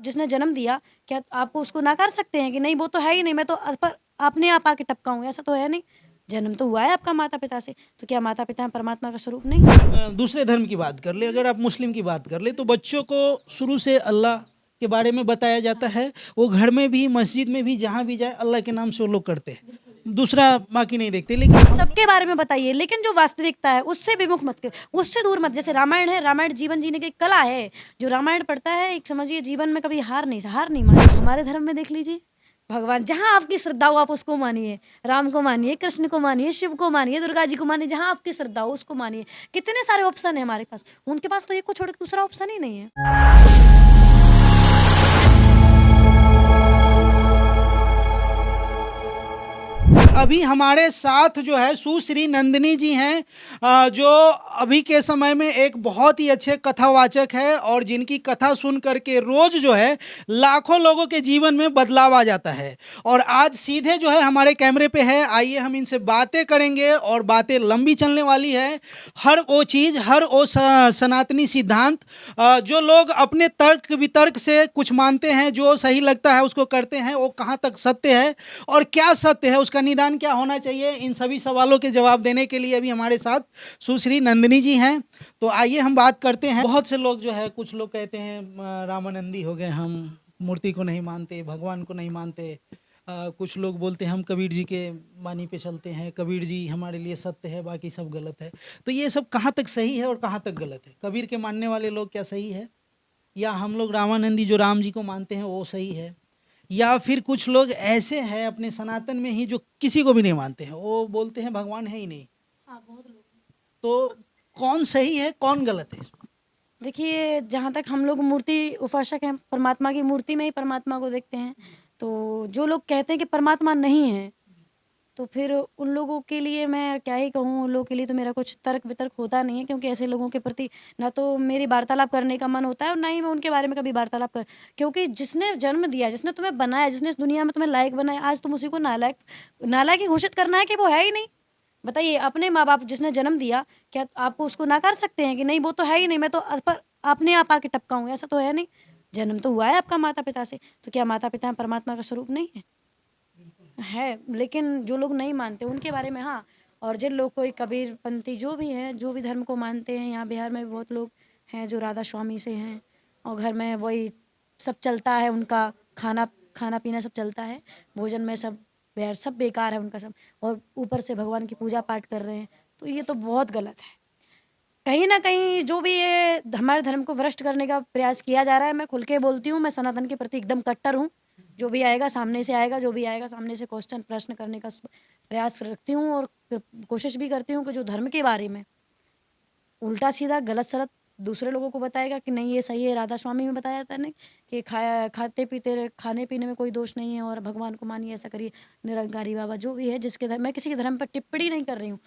जिसने जन्म दिया, क्या आपको उसको नकार सकते हैं कि नहीं वो तो है ही नहीं, मैं तो अपने आप आके टपका हूँ? ऐसा तो है नहीं। जन्म तो हुआ है आपका माता पिता से, तो क्या माता पिता परमात्मा का स्वरूप नहीं? दूसरे धर्म की बात कर ले, अगर आप मुस्लिम की बात कर ले, तो बच्चों को शुरू से अल्लाह के बारे में बताया जाता है। वो घर में भी, मस्जिद में भी, जहाँ भी जाए अल्लाह के नाम से वो लोग करते हैं, दूसरा बाकी नहीं देखते। लेकिन सबके बारे में बताइए, लेकिन जो वास्तविकता है उससे विमुख मत कर, उससे दूर मत। जैसे रामायण है, रामायण जीवन जीने की कला है। जो रामायण पढ़ता है, एक समझिए जीवन में कभी हार नहीं मानी। हमारे धर्म में देख लीजिए, भगवान जहाँ आपकी श्रद्धा हो आप उसको मानिए। राम को मानिए, कृष्ण को मानिए, शिव को मानिए, दुर्गा जी को मानिए, जहाँ आपकी श्रद्धा हो उसको मानिए। कितने सारे ऑप्शन है हमारे पास, उनके पास तो एक को छोड़ के दूसरा ऑप्शन ही नहीं है। अभी हमारे साथ जो है सुश्री नंदिनी जी हैं, जो अभी के समय में एक बहुत ही अच्छे कथावाचक है, और जिनकी कथा सुन करके रोज जो है लाखों लोगों के जीवन में बदलाव आ जाता है। और आज सीधे जो है हमारे कैमरे पे है, आइए हम इनसे बातें करेंगे, और बातें लंबी चलने वाली है। हर वो चीज़, हर वो सनातनी सिद्धांत, जो लोग अपने तर्क वितर्क से कुछ मानते हैं, जो सही लगता है उसको करते हैं, वो कहाँ तक सत्य है और क्या सत्य है, उसका निदान क्या होना चाहिए, इन सभी सवालों के जवाब देने के लिए अभी हमारे साथ सुश्री नंदिनी जी हैं। तो आइए हम बात करते हैं। बहुत से लोग जो है, कुछ लोग कहते हैं रामानंदी हो गए, हम मूर्ति को नहीं मानते, भगवान को नहीं मानते। कुछ लोग बोलते हैं हम कबीर जी के वाणी पे चलते हैं, कबीर जी हमारे लिए सत्य है, बाकी सब गलत है। तो ये सब कहाँ तक सही है और कहाँ तक गलत है? कबीर के मानने वाले लोग क्या सही है, या हम लोग रामानंदी जो राम जी को मानते हैं वो सही है, या फिर कुछ लोग ऐसे हैं अपने सनातन में ही जो किसी को भी नहीं मानते हैं, वो बोलते हैं भगवान है ही नहीं। हाँ, बहुत लोग। तो कौन सही है, कौन गलत है इसमें? देखिए, जहाँ तक हम लोग मूर्ति उपासक हैं, परमात्मा की मूर्ति में ही परमात्मा को देखते हैं। तो जो लोग कहते हैं कि परमात्मा नहीं है, तो फिर उन लोगों के लिए मैं क्या ही कहूँ, उन लोगों के लिए तो मेरा कुछ तर्क वितर्क होता नहीं है, क्योंकि ऐसे लोगों के प्रति ना तो मेरी वार्तालाप करने का मन होता है और ना ही मैं उनके बारे में कभी वार्तालाप कर, क्योंकि जिसने जन्म दिया, जिसने तुम्हें बनाया, जिसने इस दुनिया में तुम्हें लायक बनाया, आज तुम उसी को नालायक नालायक ही घोषित करना है कि वो है ही नहीं। बताइए, अपने माँ बाप जिसने जन्म दिया, क्या आपको उसको नकार सकते हैं कि नहीं वो तो है ही नहीं, मैं तो अपने आप आके टपका हूँ? ऐसा तो है नहीं। जन्म तो हुआ है आपका माता पिता से, तो क्या माता पिता परमात्मा का स्वरूप नहीं है? लेकिन जो लोग नहीं मानते उनके बारे में हाँ। और जिन लोग कोई कबीरपंथी जो भी हैं, जो भी धर्म को मानते हैं, यहाँ बिहार में भी बहुत लोग हैं जो राधा स्वामी से हैं, और घर में वही सब चलता है उनका, खाना खाना पीना सब चलता है, भोजन में सब सब बेकार है उनका सब, और ऊपर से भगवान की पूजा पाठ कर रहे हैं। तो ये तो बहुत गलत है। कहीं ना कहीं जो भी ये हमारे धर्म को भ्रष्ट करने का प्रयास किया जा रहा है, मैं खुल के बोलती हूँ, मैं सनातन के प्रति एकदम कट्टर हूँ। जो भी आएगा सामने से आएगा, जो भी आएगा सामने से क्वेश्चन प्रश्न करने का प्रयास रखती हूँ, और कोशिश भी करती हूँ कि जो धर्म के बारे में उल्टा सीधा गलत सलत दूसरे लोगों को बताएगा कि नहीं ये सही है। राधा स्वामी में बताया था ना कि खाने पीने में कोई दोष नहीं है, और भगवान को मानिए, ऐसा करिए। निरंकारी बाबा जो भी है, जिसके धर्म, मैं किसी के धर्म पर टिप्पणी नहीं कर रही हूँ,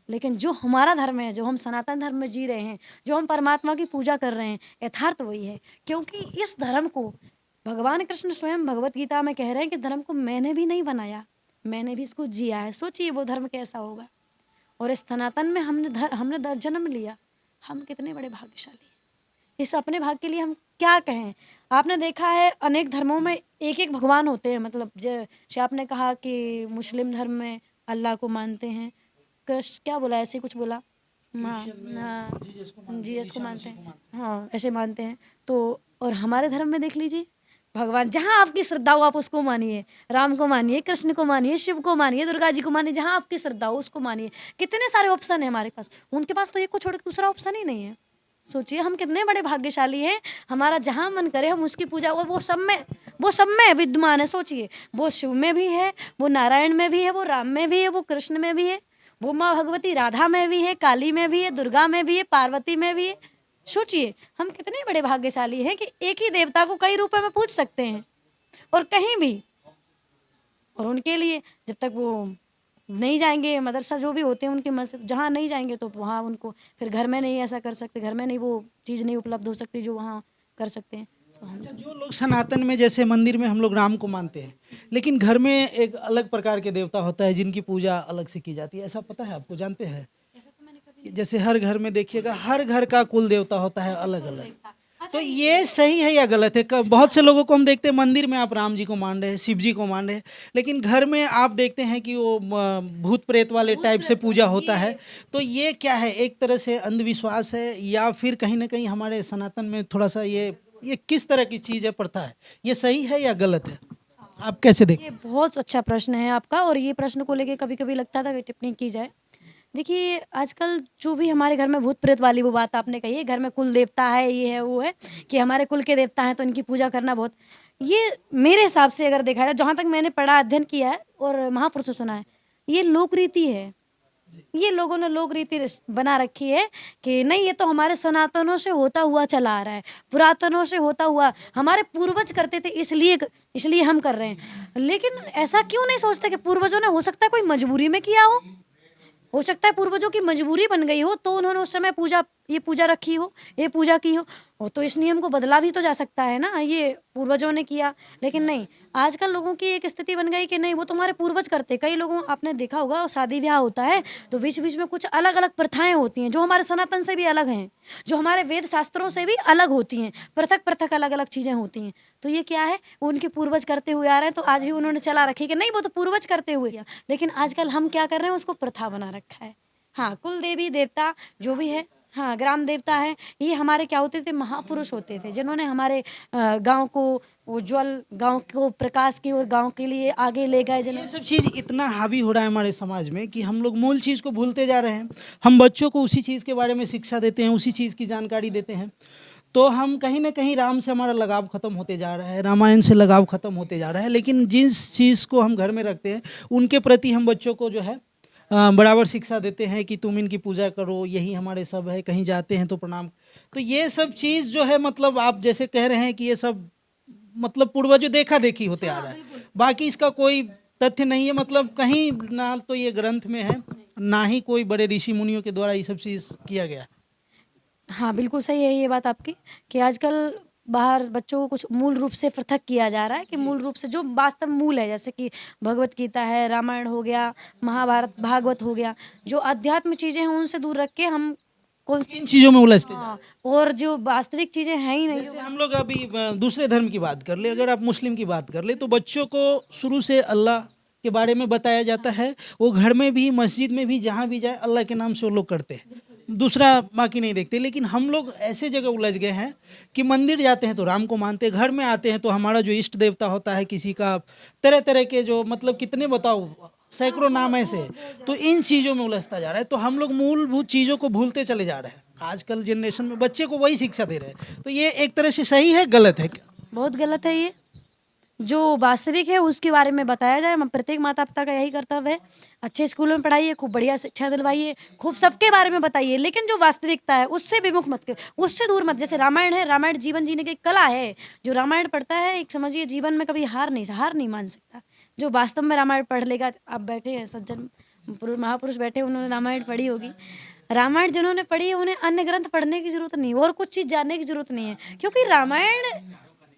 लेकिन जो हमारा धर्म है, जो हम सनातन धर्म में जी रहे हैं, जो हम परमात्मा की पूजा कर रहे हैं, यथार्थ वही है। क्योंकि इस धर्म को भगवान कृष्ण स्वयं भगवत गीता में कह रहे हैं कि धर्म को मैंने भी नहीं बनाया, मैंने भी इसको जिया है। सोचिए वो धर्म कैसा होगा। और इस सनातन में हमने जन्म लिया, हम कितने बड़े भाग्यशाली हैं। इस अपने भाग के लिए हम क्या कहें। आपने देखा है अनेक धर्मों में एक एक भगवान होते हैं, मतलब जैसे आपने कहा कि मुस्लिम धर्म में अल्लाह को मानते हैं, कृष्ण क्या बोला, ऐसे कुछ बोला, हाँ हाँ, जीसस को मानते हैं, हाँ ऐसे मानते हैं। तो और हमारे धर्म में देख लीजिए, भगवान जहाँ आपकी श्रद्धा हो आप उसको मानिए। राम को मानिए, कृष्ण को मानिए, शिव को मानिए, दुर्गा जी को मानिए, जहाँ आपकी श्रद्धा हो उसको मानिए। कितने सारे ऑप्शन है हमारे पास, उनके पास तो एक को छोड़ के दूसरा ऑप्शन ही नहीं है। सोचिए हम कितने बड़े भाग्यशाली हैं। हमारा जहाँ मन करे हम उसकी पूजा, वो सब में विद्यमान है। सोचिए, वो शिव में भी है, वो नारायण में भी है, वो राम में भी है, वो कृष्ण में भी है, वो माँ भगवती राधा में भी है, काली में भी है, दुर्गा में भी है, पार्वती में भी है। सोचिए हम कितने बड़े भाग्यशाली हैं कि एक ही देवता को कई रूपों में पूज सकते हैं, और कहीं भी। और उनके लिए जब तक वो नहीं जाएंगे, मदरसा जो भी होते हैं उनके मस्जिद जहाँ नहीं जाएंगे, तो वहाँ उनको फिर घर में नहीं ऐसा कर सकते, घर में नहीं वो चीज़ नहीं उपलब्ध हो सकती जो वहाँ कर सकते हैं। तो अच्छा, जो लोग सनातन में, जैसे मंदिर में हम लोग राम को मानते हैं, लेकिन घर में एक अलग प्रकार के देवता होता है जिनकी पूजा अलग से की जाती है, ऐसा पता है आपको, जानते हैं? जैसे हर घर में देखिएगा, हर घर का कुल देवता होता है अलग अलग। तो ये सही है या गलत है? बहुत से लोगों को हम देखते हैं मंदिर में आप राम जी को मान रहे हैं, शिव जी को मान रहे हैं, लेकिन घर में आप देखते हैं कि वो भूत प्रेत वाले टाइप से पूजा होता है। तो ये क्या है, एक तरह से अंधविश्वास है या फिर कहीं ना कहीं हमारे सनातन में थोड़ा सा ये किस तरह की चीज़ है, प्रथा है, ये सही है या गलत है? आप कैसे देखते ये बहुत अच्छा प्रश्न है आपका, और ये प्रश्न को लेके कभी कभी लगता था कि टिप्पणी की जाए। देखिए, आजकल जो भी हमारे घर में भूत प्रेत वाली वो बात आपने कही है, घर में कुल देवता है, ये है वो है, कि हमारे कुल के देवता हैं तो इनकी पूजा करना बहुत, ये मेरे हिसाब से अगर देखा जाए, जहाँ तक मैंने पढ़ा अध्ययन किया है और महापुरुषों से सुना है, ये लोक रीति है। ये लोगों ने लोक रीति बना रखी है कि नहीं, ये तो हमारे सनातनों से होता हुआ चला आ रहा है, पुरातनों से होता हुआ, हमारे पूर्वज करते थे इसलिए इसलिए हम कर रहे हैं। लेकिन ऐसा क्यों नहीं सोचते कि पूर्वजों ने, हो सकता है कोई मजबूरी में किया हो सकता है पूर्वजों की मजबूरी बन गई हो, तो उन्होंने उस समय ये पूजा रखी हो, ये पूजा की हो। वो तो इस नियम को बदला भी तो जा सकता है ना, ये पूर्वजों ने किया। लेकिन नहीं, आजकल लोगों की एक स्थिति बन गई कि नहीं, वो तुम्हारे पूर्वज करते। कई लोगों, आपने देखा होगा, शादी ब्याह होता है तो बीच बीच में कुछ अलग अलग प्रथाएं होती हैं जो हमारे सनातन से भी अलग हैं, जो हमारे वेद शास्त्रों से भी अलग होती हैं, पृथक पृथक अलग अलग चीजें होती हैं। तो ये क्या है, वो उनके पूर्वज करते हुए आ रहे हैं, तो आज भी उन्होंने चला रखी कि नहीं, वो तो पूर्वज करते हुए किया। लेकिन आजकल हम क्या कर रहे हैं, उसको प्रथा बना रखा है। हाँ, कुल देवी देवता जो भी है, हाँ, ग्राम देवता है, ये हमारे क्या होते थे, महापुरुष होते थे, जिन्होंने हमारे गांव को उज्जवल, गांव को प्रकाश की और गांव के लिए आगे ले गए। ये सब चीज़ इतना हावी हो रहा है हमारे समाज में कि हम लोग मूल चीज़ को भूलते जा रहे हैं। हम बच्चों को उसी चीज़ के बारे में शिक्षा देते हैं, उसी चीज़ की जानकारी देते हैं, तो हम कहीं ना कहीं राम से हमारा लगाव खत्म होते जा रहा है, रामायण से लगाव खत्म होते जा रहा है। लेकिन जिस चीज़ को हम घर में रखते हैं उनके प्रति हम बच्चों को जो है बराबर शिक्षा देते हैं कि तुम इनकी पूजा करो, यही हमारे सब है, कहीं जाते हैं तो प्रणाम। तो ये सब चीज़ जो है, मतलब आप जैसे कह रहे हैं कि ये सब मतलब पूर्वजों देखा देखी होते आ रहा है, बाकी इसका कोई तथ्य नहीं है, मतलब कहीं ना तो ये ग्रंथ में है, ना ही कोई बड़े ऋषि मुनियों के द्वारा ये सब चीज़ किया गया। हाँ, बिल्कुल सही है ये बात आपकी, कि आजकल बाहर बच्चों को कुछ मूल रूप से पृथक किया जा रहा है, कि मूल रूप से जो वास्तव मूल है, जैसे कि भगवत गीता है, रामायण हो गया, महाभारत, भागवत हो गया, जो अध्यात्म चीजें हैं उनसे दूर रख के हम कौन सी, इन चीज़ों में उलझते जा रहे हैं। हाँ, और जो वास्तविक चीजें हैं ही नहीं। जैसे हम लोग अभी दूसरे धर्म की बात कर ले, अगर आप मुस्लिम की बात कर ले, तो बच्चों को शुरू से अल्लाह के बारे में बताया जाता है। वो घर में भी, मस्जिद में भी, जहाँ भी जाए अल्लाह के नाम से वो लोग करते हैं, दूसरा बाकी नहीं देखते। लेकिन हम लोग ऐसे जगह उलझ गए हैं कि मंदिर जाते हैं तो राम को मानते हैं, घर में आते हैं तो हमारा जो इष्ट देवता होता है किसी का, तरह तरह के जो, मतलब कितने बताओ, सैकड़ों नाम ऐसे, तो इन चीज़ों में उलझता जा रहा है। तो हम लोग मूलभूत चीज़ों को भूलते चले जा रहे हैं। आजकल जनरेशन में बच्चे को वही शिक्षा दे रहे हैं, तो ये एक तरह से सही है, गलत है क्या? बहुत गलत है ये। जो वास्तविक है उसके बारे में बताया जाए, हम प्रत्येक माता पिता का यही कर्तव्य है। अच्छे स्कूलों में पढ़ाइए, खूब बढ़िया शिक्षा दिलवाइए, खूब सबके बारे में बताइए, लेकिन जो वास्तविकता है उससे विमुख मत कर, उससे दूर मत। जैसे रामायण है, रामायण जीवन जीने की कला है। जो रामायण पढ़ता है, एक समझिए जीवन में कभी हार नहीं मान सकता। जो वास्तव में रामायण पढ़ लेगा, आप बैठे हैं सज्जन महापुरुष बैठे, उन्होंने रामायण पढ़ी होगी। रामायण जिन्होंने पढ़ी है, उन्हें अन्य ग्रंथ पढ़ने की जरूरत नहीं, और कुछ चीज जानने की जरूरत नहीं है, क्योंकि रामायण,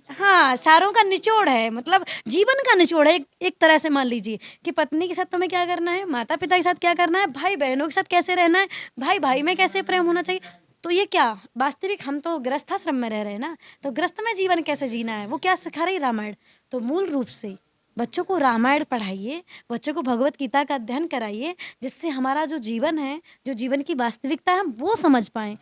हाँ, सारों का निचोड़ है, मतलब जीवन का निचोड़ है। एक तरह से मान लीजिए कि पत्नी के साथ तुम्हें क्या करना है, माता पिता के साथ क्या करना है, भाई बहनों के साथ कैसे रहना है, भाई भाई में कैसे प्रेम होना चाहिए। तो ये क्या वास्तविक, हम तो गृहस्थाश्रम में रह रहे हैं ना, तो गृहस्थ में जीवन कैसे जीना है, वो क्या सिखा रही रामायण। तो मूल रूप से बच्चों को रामायण पढ़ाइए, बच्चों को भगवत गीता का अध्ययन कराइए, जिससे हमारा जो जीवन है, जो जीवन की वास्तविकता है, हम वो समझ पाएं।